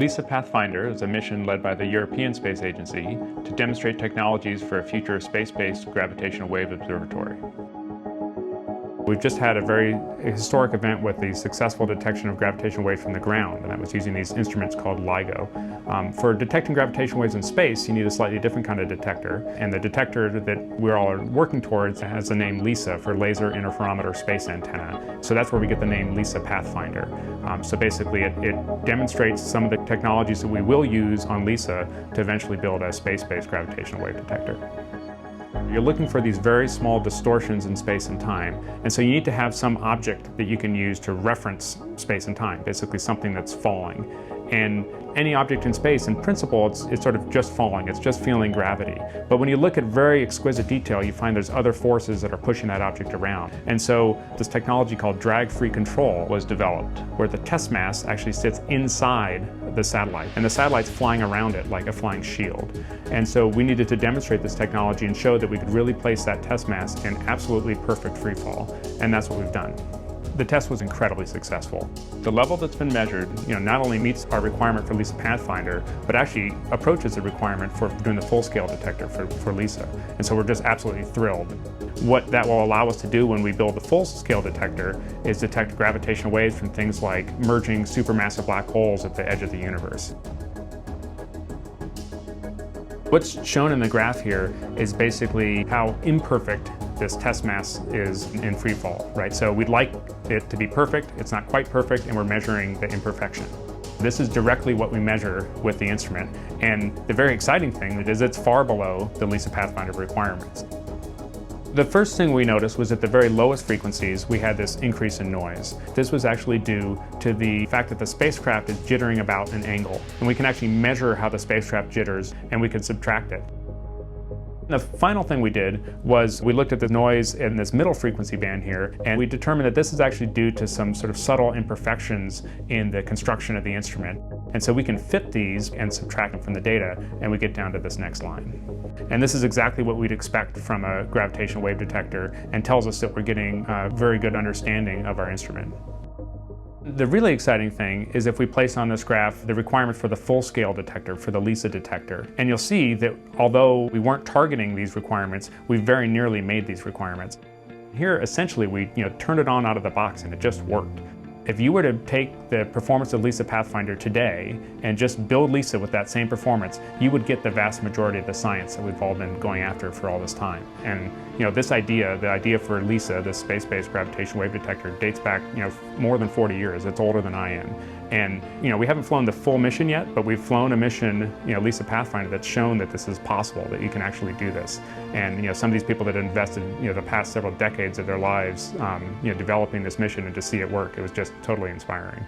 LISA Pathfinder is a mission led by the European Space Agency to demonstrate technologies for a future space-based gravitational wave observatory. We've just had a very historic event with the successful detection of gravitational waves from the ground, and that was using these instruments called LIGO. For detecting gravitational waves in space, you need a slightly different kind of detector, and the detector that we're all working towards has the name LISA for Laser Interferometer Space Antenna. So that's where we get the name LISA Pathfinder. So basically it demonstrates some of the technologies that we will use on LISA to eventually build a space-based gravitational wave detector. You're looking for these very small distortions in space and time, and so you need to have some object that you can use to reference space and time, basically something that's falling. And any object in space, in principle, it's sort of just falling, it's just feeling gravity. But when you look at very exquisite detail, you find there's other forces that are pushing that object around. And so this technology called drag-free control was developed, where the test mass actually sits inside the satellite, and the satellite's flying around it like a flying shield. And so we needed to demonstrate this technology and show that we could really place that test mass in absolutely perfect free fall, and that's what we've done. The test was incredibly successful. The level that's been measured, not only meets our requirement for LISA Pathfinder, but actually approaches the requirement for doing the full-scale detector for LISA. And so we're just absolutely thrilled. What that will allow us to do when we build the full-scale detector is detect gravitational waves from things like merging supermassive black holes at the edge of the universe. What's shown in the graph here is basically how imperfect this test mass is in free fall, right? So we'd like it to be perfect, it's not quite perfect, and we're measuring the imperfection. This is directly what we measure with the instrument, and the very exciting thing is it's far below the LISA Pathfinder requirements. The first thing we noticed was at the very lowest frequencies, we had this increase in noise. This was actually due to the fact that the spacecraft is jittering about an angle, and we can actually measure how the spacecraft jitters, and we can subtract it. The final thing we did was we looked at the noise in this middle frequency band here, and we determined that this is actually due to some sort of subtle imperfections in the construction of the instrument. And so we can fit these and subtract them from the data, and we get down to this next line. And this is exactly what we'd expect from a gravitational wave detector, and tells us that we're getting a very good understanding of our instrument. The really exciting thing is if we place on this graph the requirement for the full-scale detector, for the LISA detector. And you'll see that although we weren't targeting these requirements, we very nearly made these requirements. Here, essentially, we turned it on out of the box and it just worked. If you were to take the performance of LISA Pathfinder today and just build LISA with that same performance, you would get the vast majority of the science that we've all been going after for all this time. And this idea, the idea for LISA, this space-based gravitational wave detector, dates back more than 40 years. It's older than I am. And we haven't flown the full mission yet, but we've flown a mission, LISA Pathfinder, that's shown that this is possible, that you can actually do this. And some of these people that invested the past several decades of their lives developing this mission, and to see it work, it was just totally inspiring.